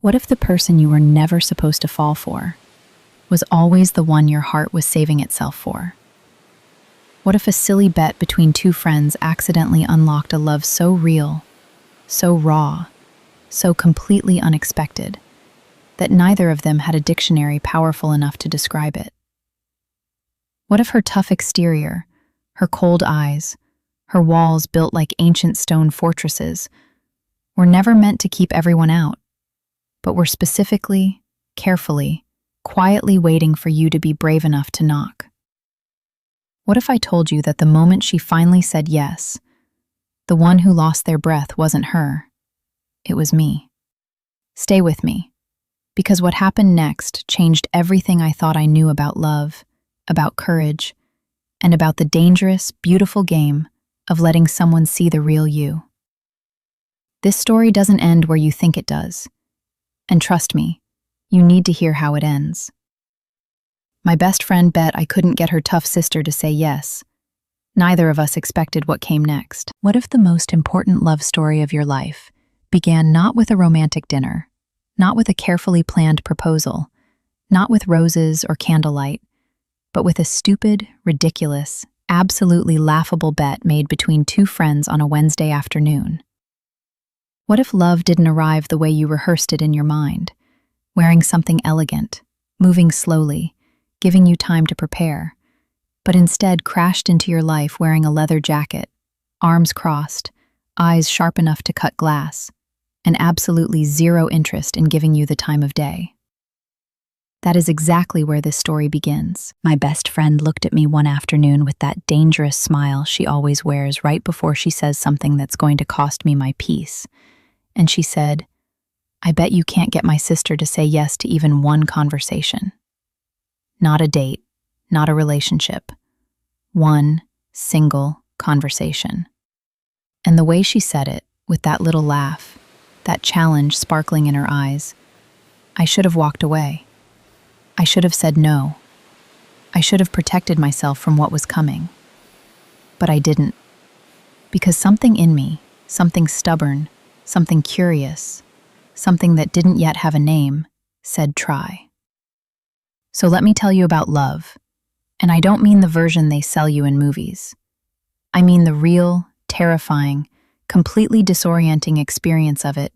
What if the person you were never supposed to fall for was always the one your heart was saving itself for? What if a silly bet between two friends accidentally unlocked a love so real, so raw, so completely unexpected, that neither of them had a dictionary powerful enough to describe it? What if her tough exterior, her cold eyes, her walls built like ancient stone fortresses, were never meant to keep everyone out, but were specifically, carefully, quietly waiting for you to be brave enough to knock? What if I told you that the moment she finally said yes, the one who lost their breath wasn't her, it was me? Stay with me, because what happened next changed everything I thought I knew about love, about courage, and about the dangerous, beautiful game of letting someone see the real you. This story doesn't end where you think it does. And trust me, you need to hear how it ends. My best friend bet I couldn't get her tough sister to say yes. Neither of us expected what came next. What if the most important love story of your life began not with a romantic dinner, not with a carefully planned proposal, not with roses or candlelight, but with a stupid, ridiculous, absolutely laughable bet made between two friends on a Wednesday afternoon? What if love didn't arrive the way you rehearsed it in your mind, wearing something elegant, moving slowly, giving you time to prepare, but instead crashed into your life wearing a leather jacket, arms crossed, eyes sharp enough to cut glass, and absolutely zero interest in giving you the time of day? That is exactly where this story begins. My best friend looked at me one afternoon with that dangerous smile she always wears right before she says something that's going to cost me my peace. And she said, "I bet you can't get my sister to say yes to even one conversation. Not a date, not a relationship. One single conversation." And the way she said it, with that little laugh, that challenge sparkling in her eyes, I should have walked away. I should have said no. I should have protected myself from what was coming. But I didn't. Because something in me, something stubborn, something curious, something that didn't yet have a name, said try. So let me tell you about love. And I don't mean the version they sell you in movies. I mean the real, terrifying, completely disorienting experience of it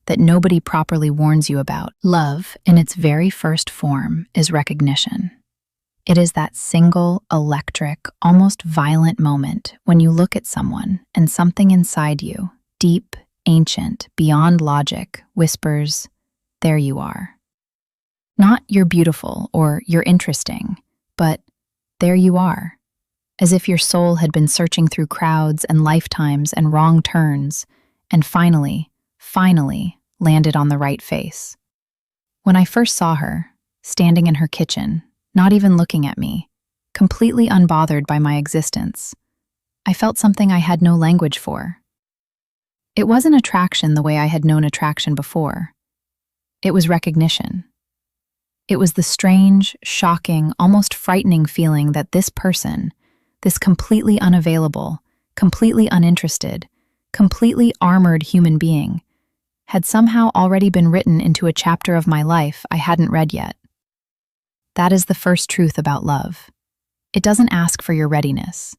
that nobody properly warns you about. Love, in its very first form, is recognition. It is that single, electric, almost violent moment when you look at someone and something inside you, deep, ancient, beyond logic, whispers, "There you are." Not "you're beautiful" or "you're interesting," but "there you are," as if your soul had been searching through crowds and lifetimes and wrong turns, and finally landed on the right face. When I first saw her, standing in her kitchen, not even looking at me, completely unbothered by my existence, I felt something I had no language for. It wasn't attraction the way I had known attraction before. It was recognition. It was the strange, shocking, almost frightening feeling that this person, this completely unavailable, completely uninterested, completely armored human being, had somehow already been written into a chapter of my life I hadn't read yet. That is the first truth about love. It doesn't ask for your readiness.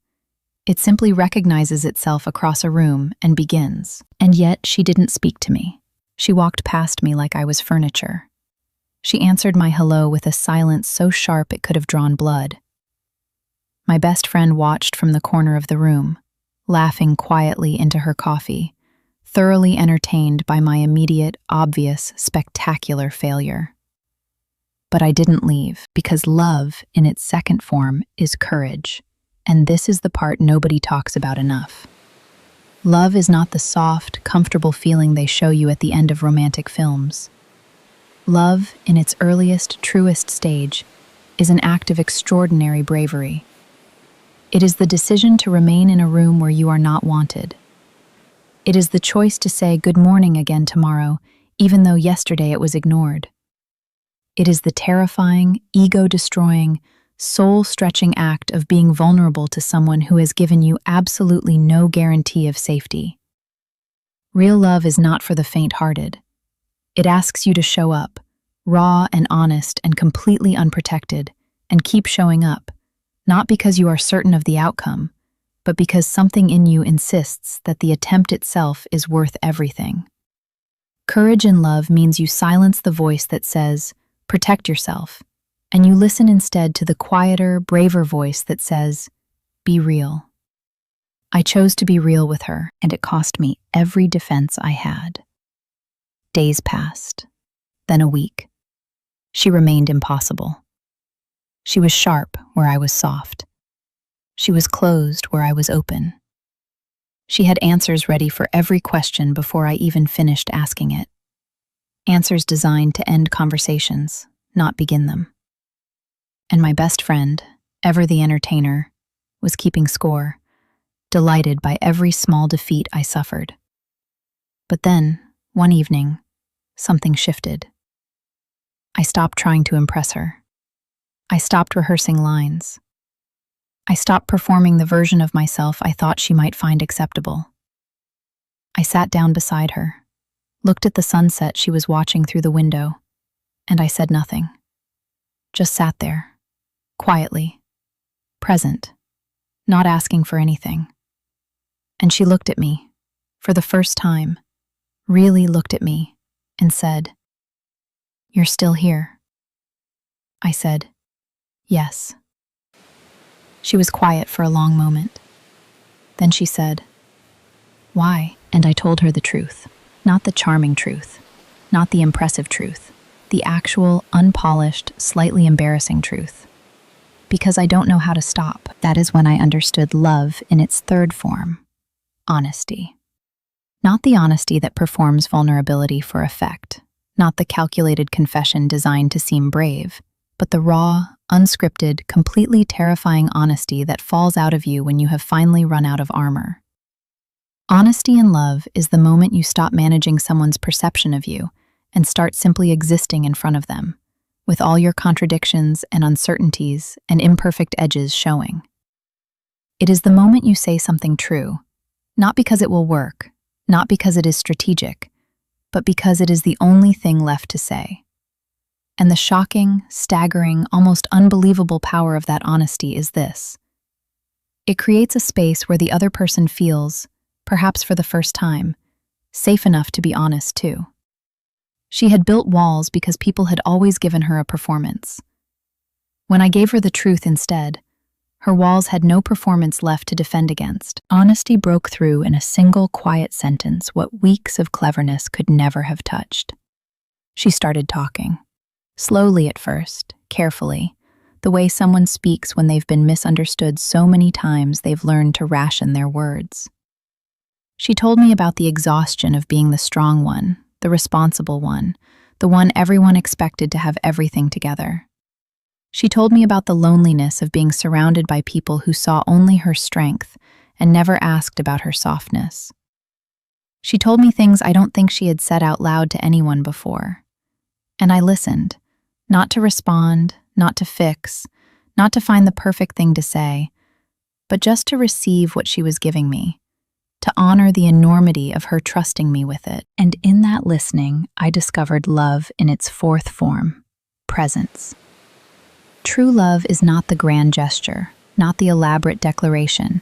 It simply recognizes itself across a room and begins. And yet she didn't speak to me. She walked past me like I was furniture. She answered my hello with a silence so sharp it could have drawn blood. My best friend watched from the corner of the room, laughing quietly into her coffee, thoroughly entertained by my immediate, obvious, spectacular failure. But I didn't leave, because love, in its second form, is courage. And this is the part nobody talks about enough. Love is not the soft, comfortable feeling they show you at the end of romantic films. Love, in its earliest, truest stage, is an act of extraordinary bravery. It is the decision to remain in a room where you are not wanted. It is the choice to say good morning again tomorrow, even though yesterday it was ignored. It is the terrifying, ego-destroying, soul-stretching act of being vulnerable to someone who has given you absolutely no guarantee of safety. Real love is not for the faint-hearted. It asks you to show up, raw and honest and completely unprotected, and keep showing up, not because you are certain of the outcome, but because something in you insists that the attempt itself is worth everything. Courage in love means you silence the voice that says, protect yourself, and you listen instead to the quieter, braver voice that says, be real. I chose to be real with her, and it cost me every defense I had. Days passed, then a week. She remained impossible. She was sharp where I was soft. She was closed where I was open. She had answers ready for every question before I even finished asking it. Answers designed to end conversations, not begin them. And my best friend, ever the entertainer, was keeping score, delighted by every small defeat I suffered. But then, one evening, something shifted. I stopped trying to impress her. I stopped rehearsing lines. I stopped performing the version of myself I thought she might find acceptable. I sat down beside her, looked at the sunset she was watching through the window, and I said nothing. Just sat there, quietly, present, not asking for anything. And she looked at me, for the first time, really looked at me, and said, "You're still here." I said, "Yes." She was quiet for a long moment. Then she said, "Why?" And I told her the truth. Not the charming truth, not the impressive truth, the actual, unpolished, slightly embarrassing truth. Because I don't know how to stop. That is when I understood love in its third form, honesty. Not the honesty that performs vulnerability for effect, not the calculated confession designed to seem brave, but the raw, unscripted, completely terrifying honesty that falls out of you when you have finally run out of armor. Honesty in love is the moment you stop managing someone's perception of you and start simply existing in front of them, with all your contradictions and uncertainties and imperfect edges showing. It is the moment you say something true, not because it will work, not because it is strategic, but because it is the only thing left to say. And the shocking, staggering, almost unbelievable power of that honesty is this. It creates a space where the other person feels, perhaps for the first time, safe enough to be honest too. She had built walls because people had always given her a performance. When I gave her the truth instead, her walls had no performance left to defend against. Honesty broke through in a single quiet sentence what weeks of cleverness could never have touched. She started talking. Slowly at first, carefully, the way someone speaks when they've been misunderstood so many times they've learned to ration their words. She told me about the exhaustion of being the strong one, the responsible one, the one everyone expected to have everything together. She told me about the loneliness of being surrounded by people who saw only her strength and never asked about her softness. She told me things I don't think she had said out loud to anyone before. And I listened, not to respond, not to fix, not to find the perfect thing to say, but just to receive what she was giving me, to honor the enormity of her trusting me with it. And in that listening, I discovered love in its fourth form, presence. True love is not the grand gesture, not the elaborate declaration,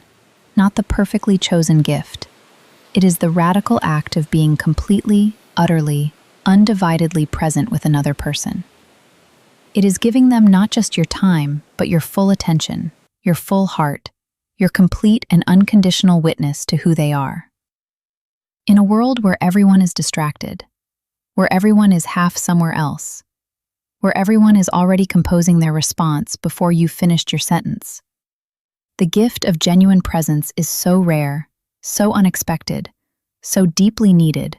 not the perfectly chosen gift. It is the radical act of being completely, utterly, undividedly present with another person. It is giving them not just your time, but your full attention, your full heart, your complete and unconditional witness to who they are. In a world where everyone is distracted, where everyone is half somewhere else, where everyone is already composing their response before you've finished your sentence, the gift of genuine presence is so rare, so unexpected, so deeply needed,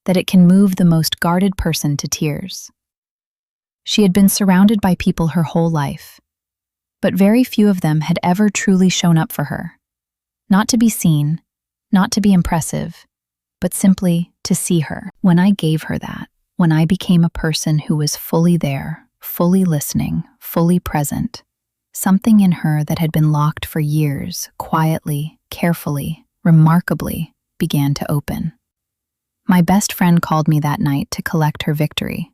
that it can move the most guarded person to tears. She had been surrounded by people her whole life, but very few of them had ever truly shown up for her. Not to be seen, not to be impressive, but simply to see her. When I gave her that, when I became a person who was fully there, fully listening, fully present, something in her that had been locked for years, quietly, carefully, remarkably, began to open. My best friend called me that night to collect her victory.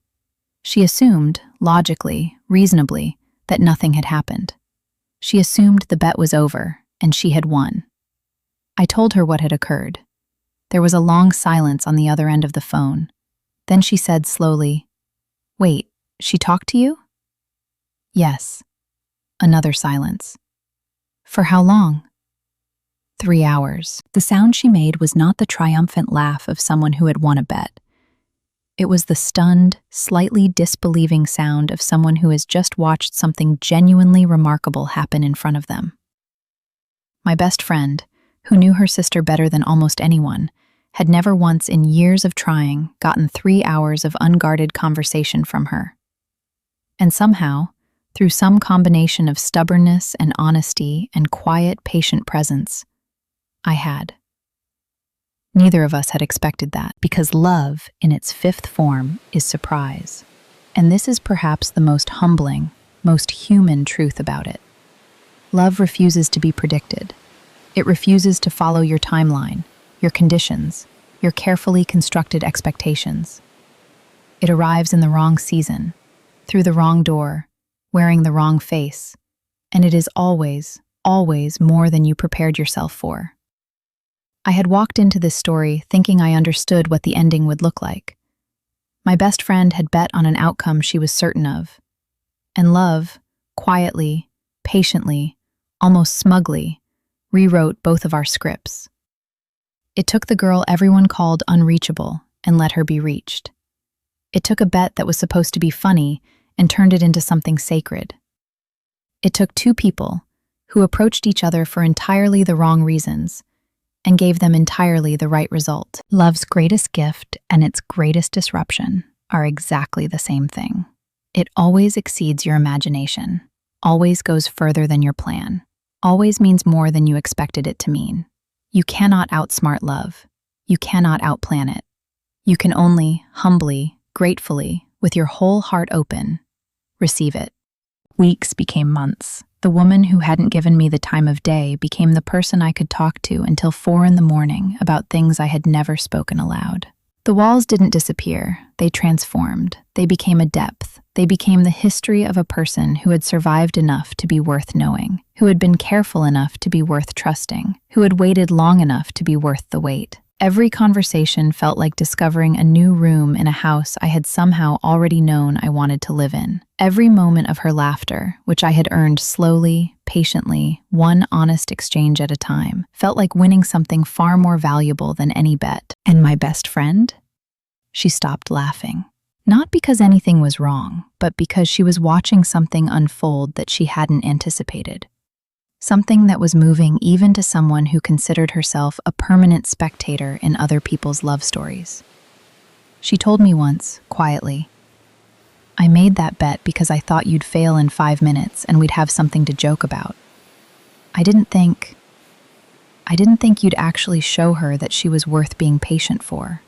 She assumed, logically, reasonably, that nothing had happened. She assumed the bet was over, and she had won. I told her what had occurred. There was a long silence on the other end of the phone. Then she said slowly, "Wait, she talked to you?" "Yes." Another silence. "For how long?" 3 hours. The sound she made was not the triumphant laugh of someone who had won a bet. It was the stunned, slightly disbelieving sound of someone who has just watched something genuinely remarkable happen in front of them. My best friend, who knew her sister better than almost anyone, had never once in years of trying gotten 3 hours of unguarded conversation from her. And somehow, through some combination of stubbornness and honesty and quiet, patient presence, I had. Neither of us had expected that, because love, in its fifth form, is surprise. And this is perhaps the most humbling, most human truth about it. Love refuses to be predicted. It refuses to follow your timeline, your conditions, your carefully constructed expectations. It arrives in the wrong season, through the wrong door, wearing the wrong face, and it is always, always more than you prepared yourself for. I had walked into this story thinking I understood what the ending would look like. My best friend had bet on an outcome she was certain of. And love, quietly, patiently, almost smugly, rewrote both of our scripts. It took the girl everyone called unreachable and let her be reached. It took a bet that was supposed to be funny and turned it into something sacred. It took two people who approached each other for entirely the wrong reasons and gave them entirely the right result. Love's greatest gift and its greatest disruption are exactly the same thing. It always exceeds your imagination, always goes further than your plan, always means more than you expected it to mean. You cannot outsmart love. You cannot outplan it. You can only, humbly, gratefully, with your whole heart open, receive it. Weeks became months. The woman who hadn't given me the time of day became the person I could talk to until 4 a.m. about things I had never spoken aloud. The walls didn't disappear, they transformed. They became a depth. They became the history of a person who had survived enough to be worth knowing, who had been careful enough to be worth trusting, who had waited long enough to be worth the wait. Every conversation felt like discovering a new room in a house I had somehow already known I wanted to live in. Every moment of her laughter, which I had earned slowly, patiently, one honest exchange at a time, felt like winning something far more valuable than any bet. And my best friend? She stopped laughing. Not because anything was wrong, but because she was watching something unfold that she hadn't anticipated. Something that was moving even to someone who considered herself a permanent spectator in other people's love stories. She told me once, quietly, "I made that bet because I thought you'd fail in 5 minutes and we'd have something to joke about. I didn't think you'd actually show her that she was worth being patient for."